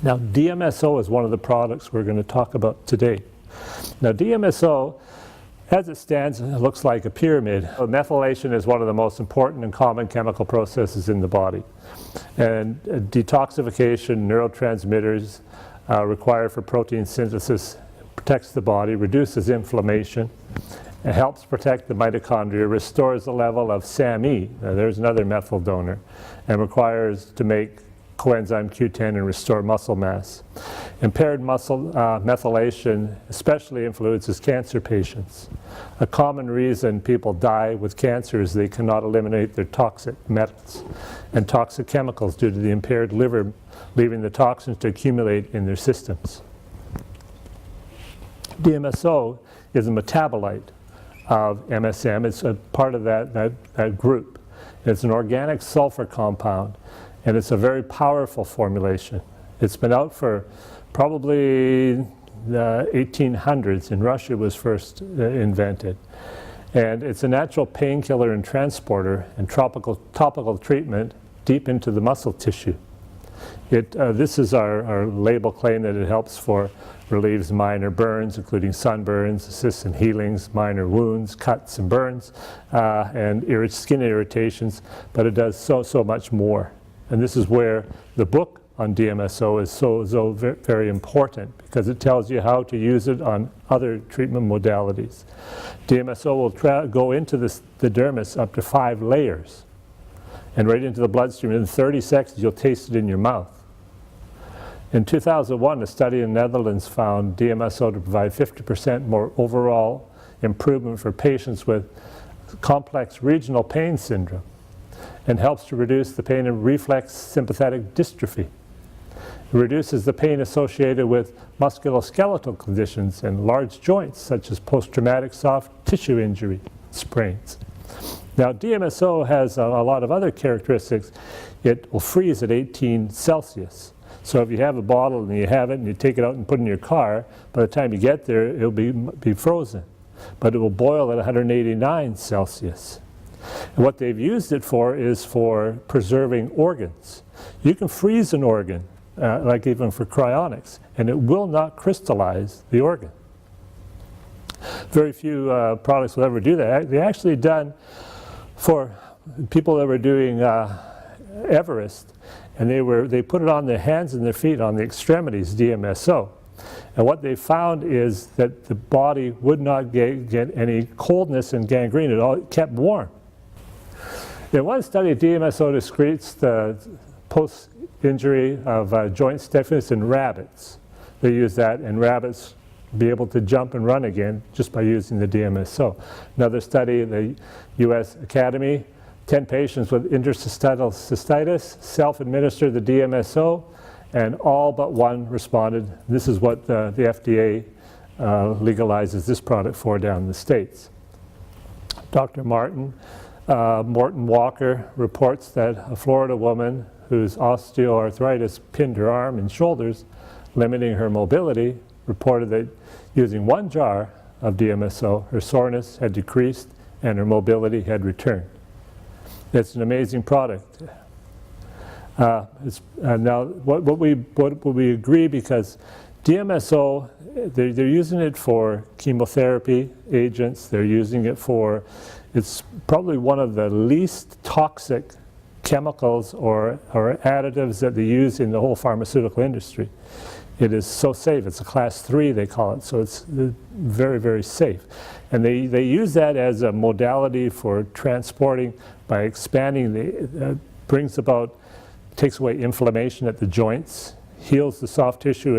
Now, DMSO is one of the products we're going to talk about today. Now, DMSO, as it stands, it looks like a pyramid. Methylation is one of the most important and common chemical processes in the body. And detoxification, neurotransmitters required for protein synthesis, protects the body, reduces inflammation, it helps protect the mitochondria, restores the level of SAMe, there's another methyl donor, and requires to make coenzyme Q10 and restore muscle mass. Impaired muscle methylation especially influences cancer patients. A common reason people die with cancer is they cannot eliminate their toxic metals and toxic chemicals due to the impaired liver, leaving the toxins to accumulate in their systems. DMSO is a metabolite of MSM. It's a part of that group. It's an organic sulfur compound, and it's a very powerful formulation. It's been out for probably the 1800s. In Russia it was first invented. And it's a natural painkiller and transporter and topical treatment deep into the muscle tissue. This is our label claim that it helps relieves minor burns, including sunburns, assists in healings, minor wounds, cuts and burns, and skin irritations, but it does so much more. And this is where the book on DMSO is so very important, because it tells you how to use it on other treatment modalities. DMSO will go into the dermis up to 5 layers and right into the bloodstream. In 30 seconds, you'll taste it in your mouth. In 2001, a study in the Netherlands found DMSO to provide 50% more overall improvement for patients with complex regional pain syndrome, and helps to reduce the pain of reflex sympathetic dystrophy. It reduces the pain associated with musculoskeletal conditions and large joints, such as post-traumatic soft tissue injury, sprains. Now, DMSO has a lot of other characteristics. It will freeze at 18 Celsius. So if you have a bottle and you have it and you take it out and put it in your car, by the time you get there, it'll be frozen. But it will boil at 189 Celsius. And what they've used it for is for preserving organs. You can freeze an organ, like even for cryonics, and it will not crystallize the organ. Very few products will ever do that. They actually done for people that were doing Everest, and they put it on their hands and their feet, on the extremities, DMSO. And what they found is that the body would not get any coldness and gangrene. It all kept warm. In one study, DMSO decreased the post-injury of joint stiffness in rabbits. They used that, and rabbits be able to jump and run again just by using the DMSO. Another study, the US Academy, 10 patients with interstitial cystitis self-administered the DMSO, and all but one responded. This is what the FDA legalizes this product for down in the States. Dr. Morton Walker reports that a Florida woman whose osteoarthritis pinned her arm and shoulders, limiting her mobility, reported that using 1 jar of DMSO, her soreness had decreased and her mobility had returned. It's an amazing product. Now, what we agree, because DMSO, they're using it for chemotherapy agents. They're using it for, it's probably one of the least toxic chemicals or additives that they use in the whole pharmaceutical industry. It is so safe. It's a class 3, they call it, so it's very, very safe. And they use that as a modality for transporting by expanding, takes away inflammation at the joints, heals the soft tissue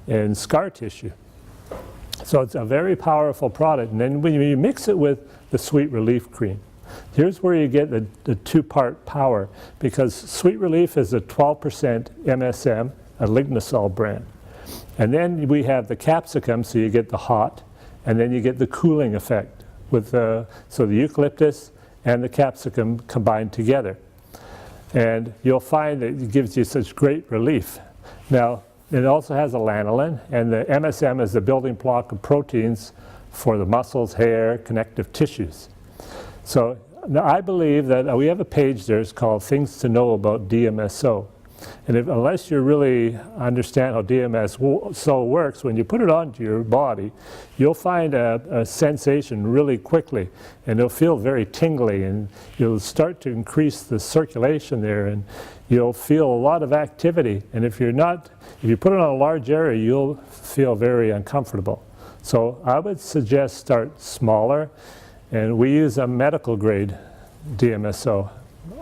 and scar tissue. So it's a very powerful product. And then when you mix it with the Sweet Relief cream, here's where you get the 2-part power, because Sweet Relief is a 12% MSM, a lignosol brand. And then we have the capsicum, so you get the hot, and then you get the cooling effect with so the eucalyptus and the capsicum combined together. And you'll find that it gives you such great relief. Now, it also has a lanolin, and the MSM is the building block of proteins for the muscles, hair, connective tissues. So now I believe that we have a page there, it's called Things to Know About DMSO. And unless you really understand how DMSO works, when you put it onto your body, you'll find a sensation really quickly, and it'll feel very tingly, and you'll start to increase the circulation there, and you'll feel a lot of activity. And if you put it on a large area, you'll feel very uncomfortable. So I would suggest start smaller, and we use a medical grade DMSO.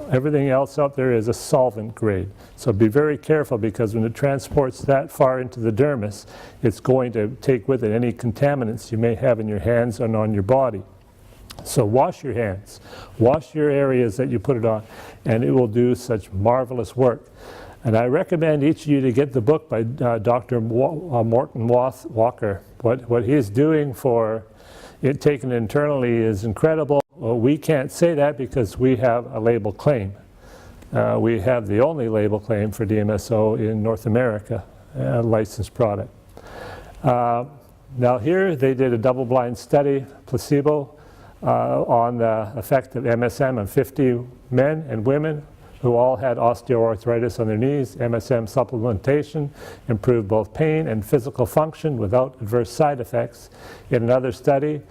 Everything else out there is a solvent grade. So be very careful, because when it transports that far into the dermis, it's going to take with it any contaminants you may have in your hands and on your body. So wash your hands, wash your areas that you put it on, and it will do such marvelous work. And I recommend each of you to get the book by Dr. Morton Walker. What he's doing for it taken internally is incredible. Well, we can't say that because we have a label claim. We have the only label claim for DMSO in North America, a licensed product. Now here they did a double-blind study, placebo, on the effect of MSM on 50 men and women who all had osteoarthritis on their knees. MSM supplementation improved both pain and physical function without adverse side effects. In another study,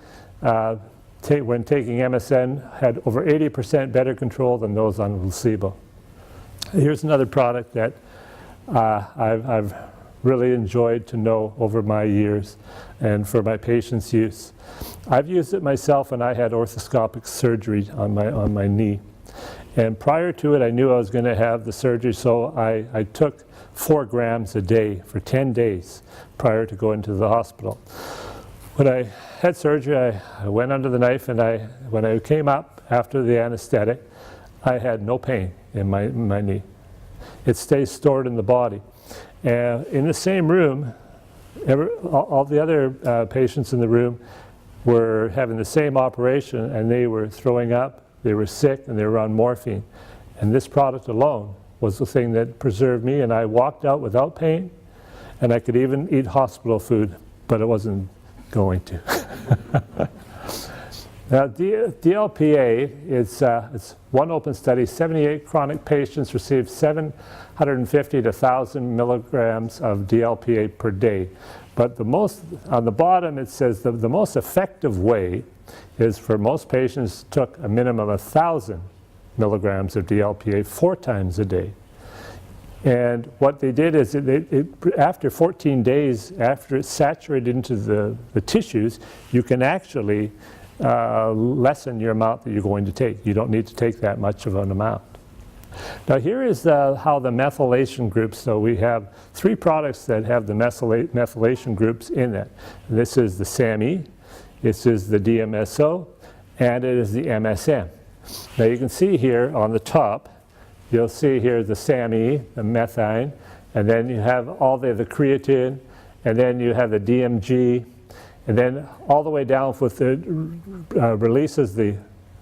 when taking MSM, had over 80% better control than those on placebo. Here's another product that I've really enjoyed to know over my years and for my patients' use. I've used it myself, and I had orthoscopic surgery on my knee. And prior to it, I knew I was going to have the surgery, so I took 4 grams a day for 10 days prior to going to the hospital. When I had surgery, I went under the knife, and when I came up after the anesthetic, I had no pain in my knee. It stays stored in the body. And in the same room, all the other patients in the room were having the same operation, and they were throwing up, they were sick, and they were on morphine. And this product alone was the thing that preserved me, and I walked out without pain, and I could even eat hospital food, but I wasn't going to. Now, DLPA, it's one open study. 78 chronic patients received 750 to 1,000 milligrams of DLPA per day. But on the bottom, it says the most effective way is for most patients took a minimum of 1,000 milligrams of DLPA 4 times a day. And what they did is, after 14 days, after it's saturated into the tissues, you can actually lessen your amount that you're going to take. You don't need to take that much of an amount. Now here is how the methylation groups, so we have 3 products that have the methylation groups in it. This is the SAMe, this is the DMSO, and it is the MSM. Now you can see here on the top, you'll see here the SAMe, the methine, and then you have all the creatine, and then you have the DMG, and then all the way down with the releases the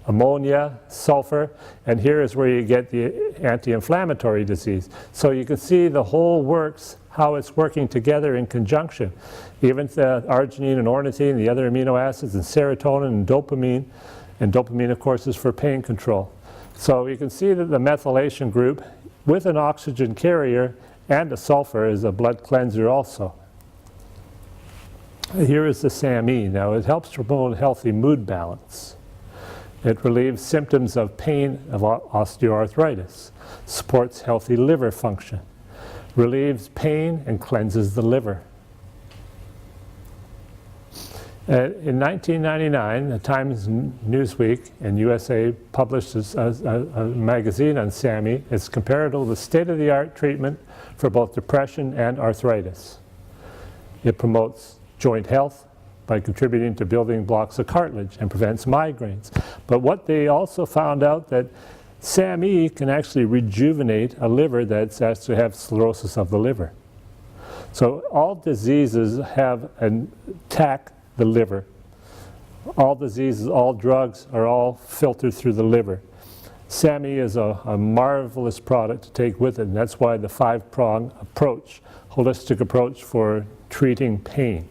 ammonia, sulfur, and here is where you get the anti-inflammatory disease. So you can see the whole works, how it's working together in conjunction. Even the arginine and ornithine, the other amino acids, and serotonin and dopamine of course is for pain control. So you can see that the methylation group with an oxygen carrier and a sulfur is a blood cleanser also. Here is the SAMe. Now it helps promote healthy mood balance. It relieves symptoms of pain of osteoarthritis, supports healthy liver function, relieves pain and cleanses the liver. In 1999, the Times Newsweek and USA published a magazine on SAMe. It's comparable to the state-of-the-art treatment for both depression and arthritis. It promotes joint health by contributing to building blocks of cartilage and prevents migraines. But what they also found out that SAMe can actually rejuvenate a liver that's actually have cirrhosis of the liver. So all diseases have an attack the liver. All diseases, all drugs are all filtered through the liver. SAMe is a marvelous product to take with it, and that's why the 5-prong approach, holistic approach for treating pain.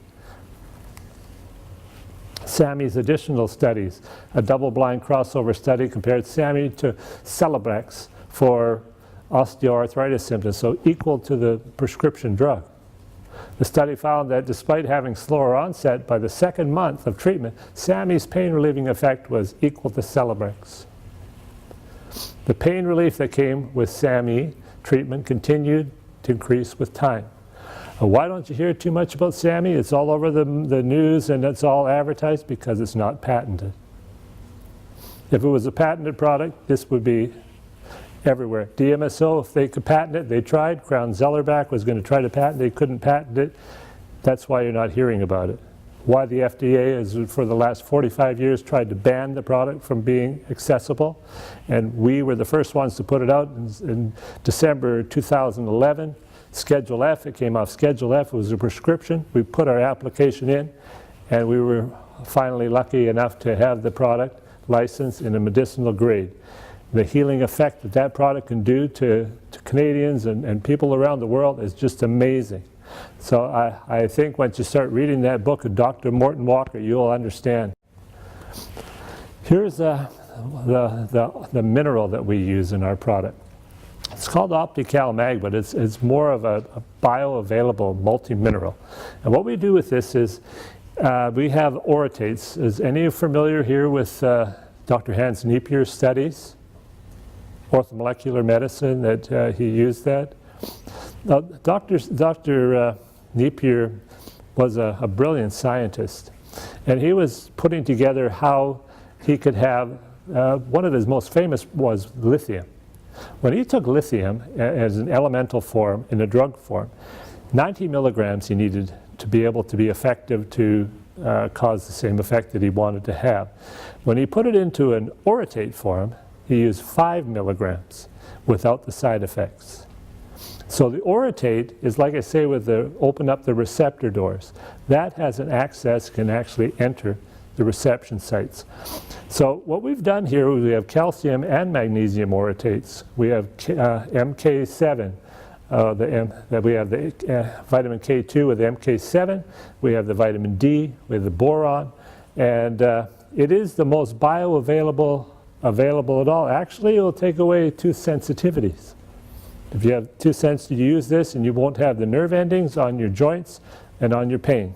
SAMe's additional studies, a double-blind crossover study compared SAMe to Celebrex for osteoarthritis symptoms, so equal to the prescription drug. The study found that despite having slower onset, by the second month of treatment, SAMI's pain-relieving effect was equal to Celebrex. The pain relief that came with SAMI treatment continued to increase with time. Why don't you hear too much about SAMI? It's all over the news and it's all advertised because it's not patented. If it was a patented product, this would be everywhere. DMSO, if they could patent it, they tried. Crown-Zellerbach was going to try to patent it. They couldn't patent it. That's why you're not hearing about it. Why the FDA has, for the last 45 years, tried to ban the product from being accessible. And we were the first ones to put it out in December 2011. Schedule F, it came off Schedule F, it was a prescription. We put our application in, and we were finally lucky enough to have the product licensed in a medicinal grade. The healing effect that that product can do to Canadians and people around the world is just amazing. So I think once you start reading that book of Dr. Morton Walker, you'll understand. Here's the mineral that we use in our product. It's called Optical Mag, but it's more of a bioavailable multi-mineral. And what we do with this is we have orotates. Is any of you familiar here with Dr. Hans Niepier's studies? Orthomolecular medicine, that he used that. Now, Dr. Napier was a brilliant scientist, and he was putting together how he could have, one of his most famous was lithium. When he took lithium as an elemental form, in a drug form, 90 milligrams he needed to be able to be effective to cause the same effect that he wanted to have. When he put it into an orotate form, he used 5 milligrams without the side effects. So the orotate is, like I say, with the open up the receptor doors. That has an access, can actually enter the reception sites. So what we've done here, we have calcium and magnesium orotates. We have MK7, we have the vitamin K2 with MK7. We have the vitamin D with the boron, and it is the most bioavailable available at all. Actually, it will take away tooth sensitivities. If you have tooth sensitive, you use this and you won't have the nerve endings on your joints and on your pain.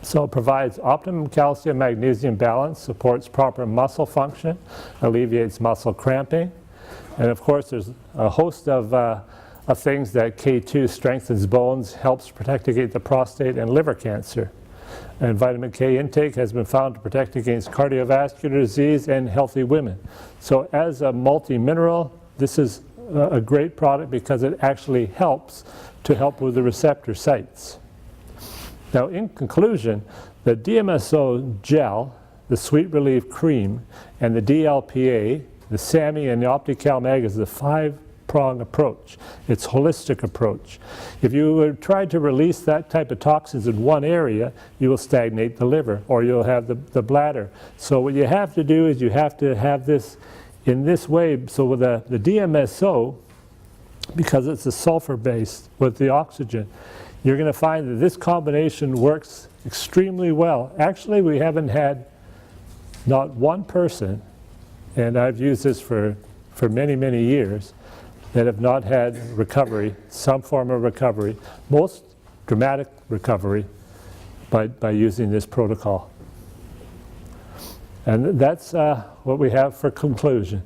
So it provides optimum calcium magnesium balance, supports proper muscle function, alleviates muscle cramping, and of course there's a host of things that K2 strengthens bones, helps protect against the prostate and liver cancer. And vitamin K intake has been found to protect against cardiovascular disease and healthy women. So as a multi-mineral, this is a great product because it actually helps to help with the receptor sites. Now, in conclusion, the DMSO gel, the Sweet Relief Cream, and the DLPA, the SAMI, and the Optical Mag is the 5-prong approach. It's a holistic approach. If you try to release that type of toxins in one area, you will stagnate the liver, or you'll have the bladder. So what you have to do is you have to have this in this way. So with the DMSO, because it's a sulfur-based with the oxygen, you're going to find that this combination works extremely well. Actually, we haven't had not one person, and I've used this for many, many years, that have not had recovery, some form of recovery, most dramatic recovery, by using this protocol. And that's what we have for conclusion.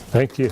Thank you.